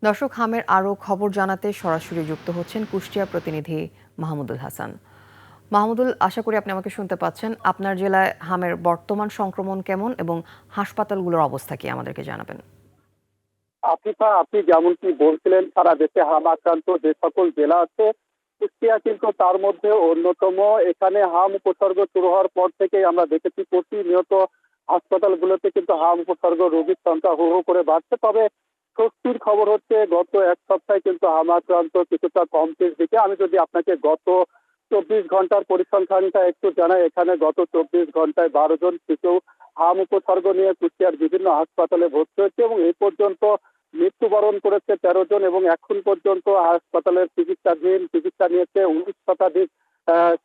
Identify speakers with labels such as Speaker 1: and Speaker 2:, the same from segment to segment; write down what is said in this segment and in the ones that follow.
Speaker 1: দর্শক, হামের আরও খবর জানাতে সরাসরি যুক্ত হচ্ছেন কুষ্টিয়া প্রতিনিধি মাহমুদুল হাসান। মাহমুদুল, আশা করি আপনি আমাকে শুনতে পাচ্ছেন। আপনার জেলায় হামের বর্তমান সংক্রমণ কেমন এবং হাসপাতালগুলোর অবস্থা কি আমাদেরকে জানাবেন।
Speaker 2: আফিফা, আপনি যেমনটি বলছিলেন, সারা দেশে হাম আক্রান্ত যে সকল জেলা আছে, কুষ্টিয়া কিন্তু তার মধ্যে অন্যতম। এখানে হাম উপসর্গ শুরু হওয়ার পর থেকেই আমরা দেখেছি প্রতিনিয়ত হাসপাতালগুলোতে কিন্তু হাম উপসর্গ রোগীর সংখ্যা হু হু করে বাড়ছে। তবে স্বস্তির খবর হচ্ছে গত এক সপ্তাহে কিন্তু হাম আক্রান্ত কিছুটা কমতির দিকে। আমি যদি আপনাকে গত 24 ঘন্টার পরিসংখ্যানটা একটু জানাই, এখানে গত 24 ঘন্টায় 12 জন শিশু হাম উপসর্গ নিয়ে কুষ্টিয়ার বিভিন্ন হাসপাতালে ভর্তি হয়েছে এবং এই পর্যন্ত মৃত্যুবরণ করেছে 13 জন এবং এখন পর্যন্ত হাসপাতালের চিকিৎসা নিয়েছে 19 শতাধিক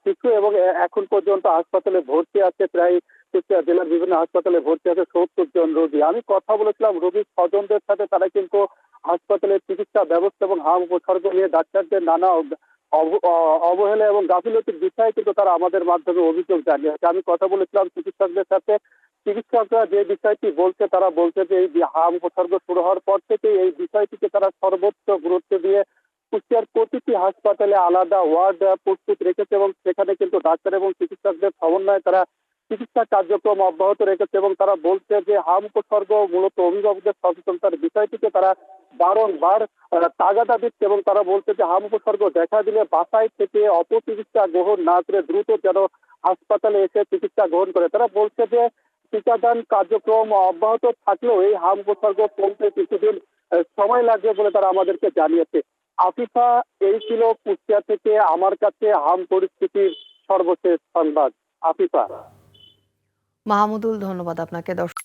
Speaker 2: শিশু এবং এখন পর্যন্ত হাসপাতালে ভর্তি আছে প্রায় কুষ্টিয়া জেলার বিভিন্ন হাসপাতালে ভর্তি আছে 70 জন রোগী। আমি কথা বলেছিলাম রোগীর স্বজনদের সাথে, তারা কিন্তু হাসপাতালের চিকিৎসা ব্যবস্থা এবং হাম উপসর্গ নিয়ে ডাক্তারদের নানা অবহেলা এবং গাফিলতির বিষয়ে কিন্তু তারা আমাদের মাধ্যমে অভিযোগ জানিয়েছে। আমি কথা বলেছিলাম চিকিৎসকদের সাথে, চিকিৎসকরা যে বিষয়টি বলছে, তারা বলছে যে এই হাম উপসর্গ শুরু হওয়ার পর থেকে এই বিষয়টিকে তারা সর্বোচ্চ গুরুত্ব দিয়ে কুষ্টিয়ার প্রতিটি হাসপাতালে আলাদা ওয়ার্ড প্রস্তুত রেখেছে এবং সেখানে কিন্তু ডাক্তার এবং চিকিৎসকদের সমন্বয়ে তারা চিকিৎসা কার্যক্রম অব্যাহত রেখেছে এবং তারা বলছে যে হাম উপসর্গ মূলত অভিভাবকদের সচেতনতার বিষয়টিকে তারা বারংবার তাগাদা দিচ্ছে এবং তারা বলছে যে হাম উপসর্গ দেখা দিলে বাসায় থেকে অপচিকিৎসা গ্রহণ না করে দ্রুত যেন হাসপাতালে এসে চিকিৎসা গ্রহণ করে। তারা বলছে যে টিকাদান কার্যক্রম অব্যাহত থাকলেও এই হাম উপসর্গ কমতে কিছুদিন সময় লাগবে বলে তারা আমাদেরকে জানিয়েছে। আফিফা, এই ছিল কুষ্টিয়া থেকে আমার কাছে হাম পরিস্থিতির সর্বশেষ সংবাদ। আফিফা।
Speaker 1: মাহমুদুল, ধন্যবাদ আপনাকে। দর্শক